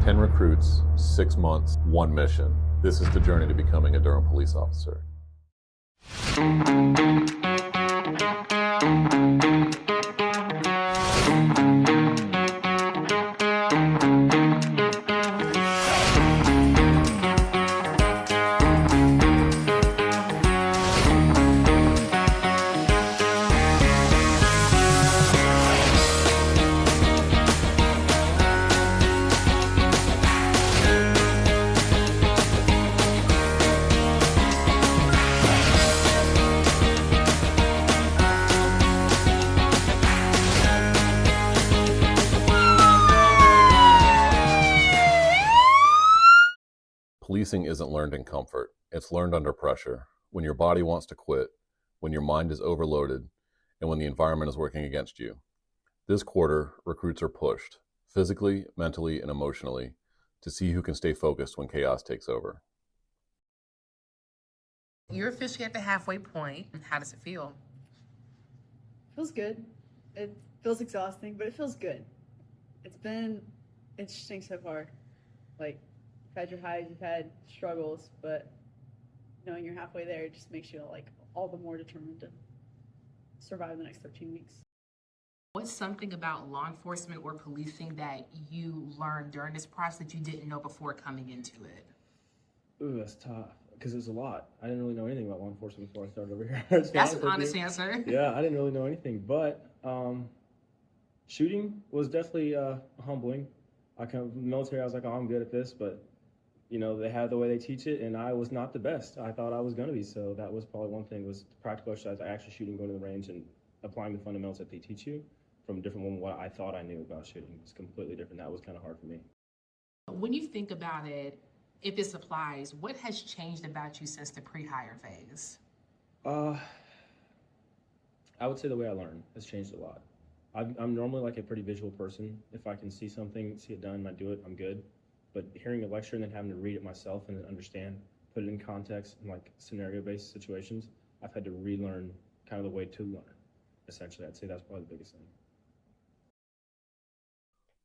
10 recruits, 6 months, 1 mission. This is the journey to becoming a Durham police officer. Policing isn't learned in comfort. It's learned under pressure, when your body wants to quit, when your mind is overloaded, and when the environment is working against you. This quarter, recruits are pushed, physically, mentally, and emotionally, to see who can stay focused when chaos takes over. You're officially at the halfway point. How does it feel? Feels good. It feels exhausting, but it feels good. It's been interesting so far. Like, you've had your highs, you've had struggles, but knowing you're halfway there just makes you like all the more determined to survive the next 13 weeks. What's something about law enforcement or policing that you learned during this process that you didn't know before coming into it? Ooh, that's tough because there's a lot. I didn't really know anything about law enforcement before I started over here. That's an honest answer. Yeah, I didn't really know anything, but shooting was definitely humbling. I come from the military, I was like, oh, I'm good at this, but you know, they have the way they teach it, and I was not the best. I thought I was going to be, so that was probably one thing, was practical exercise, actually shooting, going to the range, and applying the fundamentals that they teach you from different from what I thought I knew about shooting. It's completely different. That was kind of hard for me. When you think about it, if this applies, what has changed about you since the pre-hire phase? I would say the way I learn has changed a lot. I'm normally like a pretty visual person. If I can see something, see it done, I do it, I'm good. But hearing a lecture and then having to read it myself and then understand, put it in context in like scenario-based situations, I've had to relearn kind of the way to learn. Essentially, I'd say that's probably the biggest thing.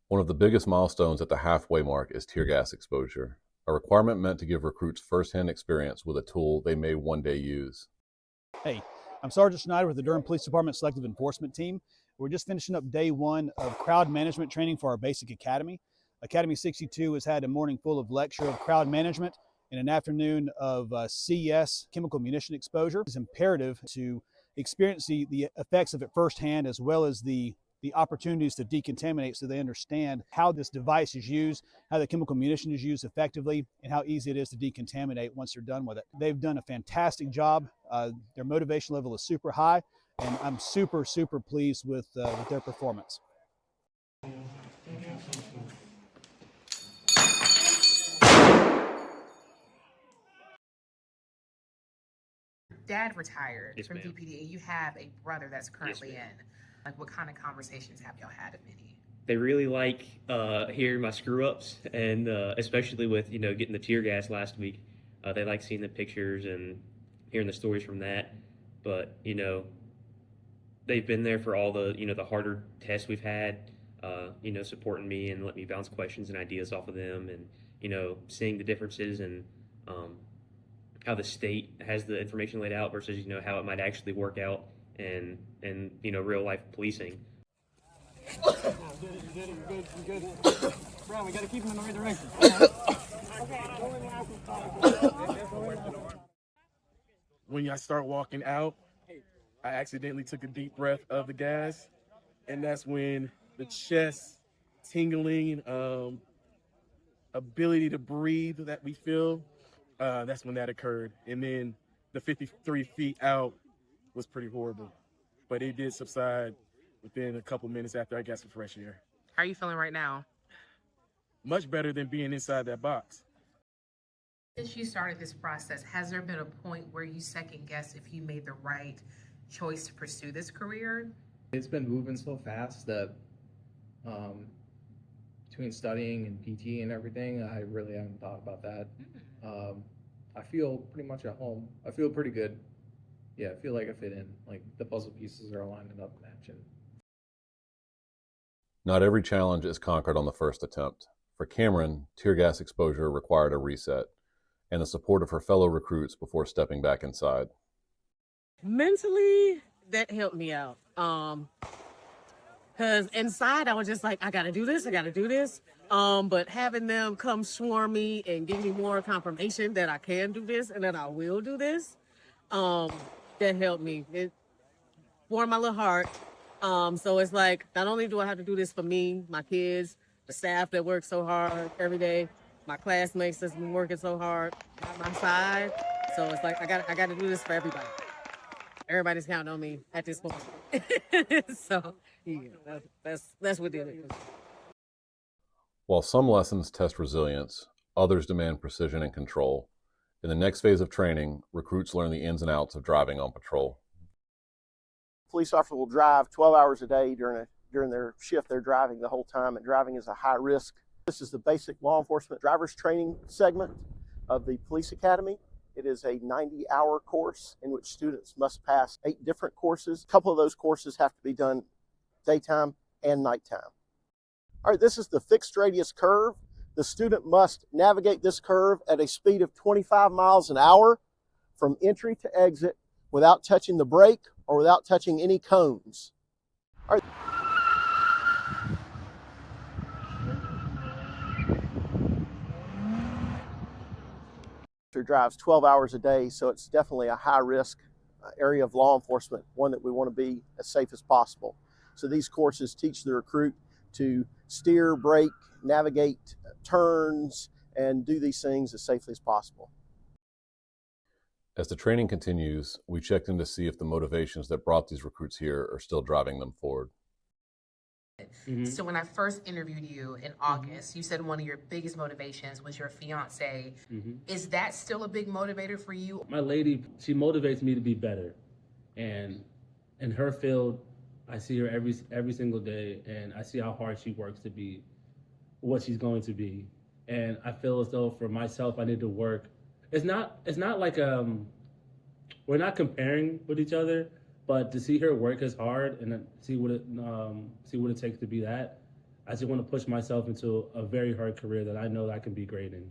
One of the biggest milestones at the halfway mark is tear gas exposure, a requirement meant to give recruits firsthand experience with a tool they may one day use. Hey, I'm Sergeant Schneider with the Durham Police Department Selective Enforcement Team. We're just finishing up day 1 of crowd management training for our basic academy. Academy 62 has had a morning full of lecture of crowd management and an afternoon of CS, chemical munition exposure. It's imperative to experience the effects of it firsthand, as well as the opportunities to decontaminate, so they understand how this device is used, how the chemical munition is used effectively, and how easy it is to decontaminate once they're done with it. They've done a fantastic job. Their motivation level is super high, and I'm super, super pleased with their performance. Dad retired Yes, from ma'am. DPD, and you have a brother that's currently ma'am. in. Like, what kind of conversations have y'all had, if any? They really like hearing my screw ups, and especially with getting the tear gas last week. They like seeing the pictures and hearing the stories from that. But they've been there for all the the harder tests we've had. Supporting me and let me bounce questions and ideas off of them, and seeing the differences and how the state has the information laid out versus how it might actually work out in real life policing. You're good. Brown, we gotta keep him in the right direction. When I start walking out, I accidentally took a deep breath of the gas, and that's when the chest tingling, ability to breathe that we feel, that's when that occurred. And then the 53 feet out was pretty horrible, but it did subside within a couple minutes after I got some fresh air. How are you feeling right now? Much better than being inside that box. Since you started this process, has there been a point where you second guessed if you made the right choice to pursue this career? It's been moving so fast that between studying and PT and everything, I really haven't thought about that. I feel pretty much at home. I feel pretty good. Yeah, I feel like I fit in. Like the puzzle pieces are lining up matching. Not every challenge is conquered on the first attempt. For Cameron, tear gas exposure required a reset and the support of her fellow recruits before stepping back inside. Mentally, that helped me out. Because inside I was just like, I gotta do this, I gotta do this. But having them come swarm me and give me more confirmation that I can do this and that I will do this, that helped me. It warmed my little heart. So it's like, not only do I have to do this for me, my kids, the staff that work so hard every day, my classmates that's been working so hard on my side. So it's like, I got to do this for everybody. Everybody's counting on me at this point. So yeah, that's what did it. While some lessons test resilience, others demand precision and control. In the next phase of training, recruits learn the ins and outs of driving on patrol. Police officer will drive 12 hours a day during their shift. They're driving the whole time, and driving is a high risk. This is the basic law enforcement driver's training segment of the police academy. It is a 90-hour course in which students must pass 8 different courses. A couple of those courses have to be done daytime and nighttime. All right, this is the fixed radius curve. The student must navigate this curve at a speed of 25 miles an hour from entry to exit without touching the brake or without touching any cones. All right. Drives 12 hours a day, so it's definitely a high risk area of law enforcement, one that we want to be as safe as possible. So these courses teach the recruit to steer, brake, navigate turns, and do these things as safely as possible. As the training continues, we checked in to see if the motivations that brought these recruits here are still driving them forward. Mm-hmm. So when I first interviewed you in August, you said one of your biggest motivations was your fiance. Mm-hmm. Is that still a big motivator for you? My lady, she motivates me to be better. And in her field, I see her every single day, and I see how hard she works to be what she's going to be. And I feel as though for myself, I need to work. It's not like we're not comparing with each other, but to see her work as hard and see what it takes to be that, I just want to push myself into a very hard career that I know that I can be great in.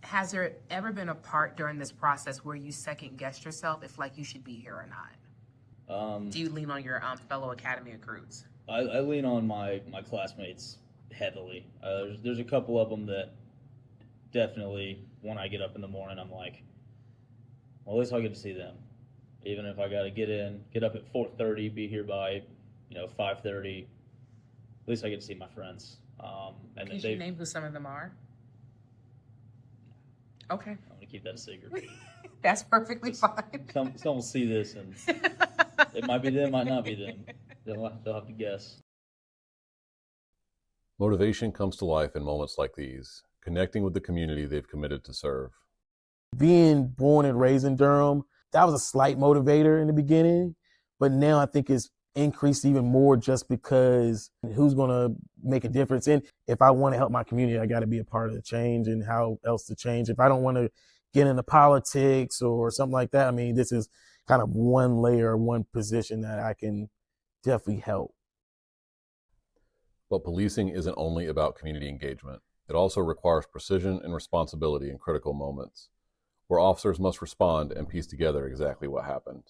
Has there ever been a part during this process where you second guessed yourself if like you should be here or not? Do you lean on your fellow academy recruits? I lean on my classmates heavily. There's a couple of them that definitely, when I get up in the morning, I'm like, well, at least I'll get to see them. Even if I got to get up at 4:30, be here by 5:30, at least I get to see my friends. And can you name who some of them are? Okay. I'm going to keep that a secret. That's perfectly fine. Some will see this, and it might be them, might not be them. They'll have to guess. Motivation comes to life in moments like these, connecting with the community they've committed to serve. Being born and raised in Durham, that was a slight motivator in the beginning, but now I think it's increased even more just because who's going to make a difference? And if I want to help my community, I got to be a part of the change, and how else to change. If I don't want to get into politics or something like that, I mean, this is kind of one layer, one position that I can definitely help. But policing isn't only about community engagement. It also requires precision and responsibility in critical moments, where officers must respond and piece together exactly what happened.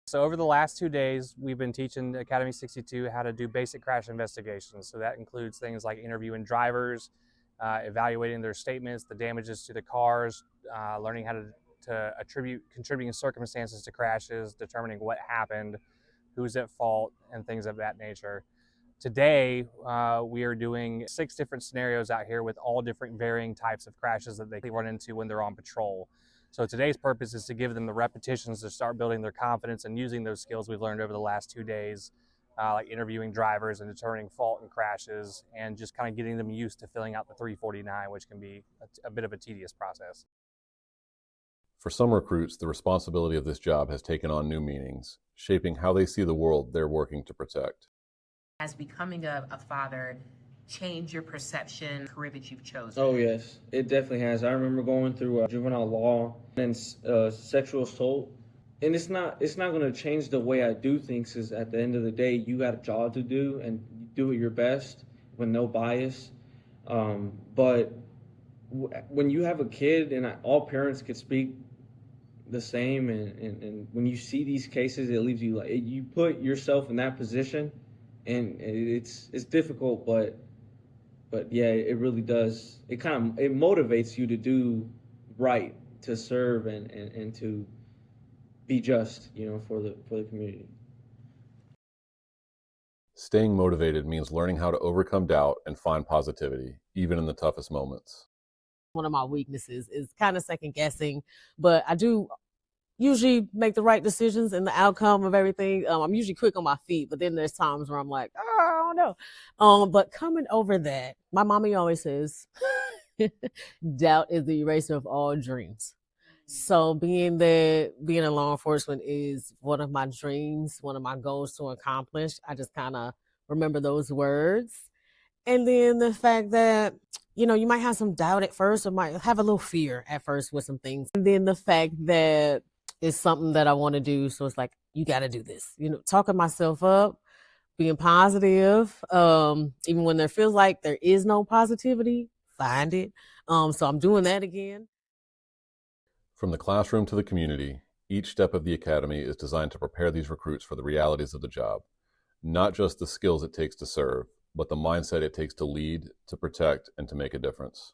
So over the last 2 days, we've been teaching Academy 62 how to do basic crash investigations. So that includes things like interviewing drivers, evaluating their statements, the damages to the cars, learning how to attribute contributing circumstances to crashes, determining what happened, who's at fault, and things of that nature. Today, we are doing 6 different scenarios out here with all different varying types of crashes that they run into when they're on patrol. So today's purpose is to give them the repetitions to start building their confidence and using those skills we've learned over the last 2 days, like interviewing drivers and determining fault and crashes, and just kind of getting them used to filling out the 349, which can be a bit of a tedious process. For some recruits, the responsibility of this job has taken on new meanings, shaping how they see the world they're working to protect. Has becoming a father changed your perception, career that you've chosen? Oh yes, it definitely has. I remember going through juvenile law and sexual assault, and it's not going to change the way I do things. Is at the end of the day, you got a job to do, and do it your best with no bias. But when you have a kid, and all parents could speak the same, and when you see these cases, it leaves you like, you put yourself in that position, and it's difficult, but yeah, it really does. It motivates you to do right, to serve, and to be just, for the community. Staying motivated means learning how to overcome doubt and find positivity, even in the toughest moments. One of my weaknesses is kind of second guessing, but I do usually make the right decisions in the outcome of everything. I'm usually quick on my feet, but then there's times where I'm like, oh, I don't know. But coming over that, my mommy always says, doubt is the eraser of all dreams. So being in law enforcement is one of my dreams, one of my goals to accomplish. I just kind of remember those words. And then the fact that, you might have some doubt at first or might have a little fear at first with some things. And then the fact that it's something that I want to do. So it's like, you got to do this, talking myself up, being positive. Even when there feels like there is no positivity, find it. So I'm doing that again. From the classroom to the community, each step of the academy is designed to prepare these recruits for the realities of the job, not just the skills it takes to serve, but the mindset it takes to lead, to protect, and to make a difference.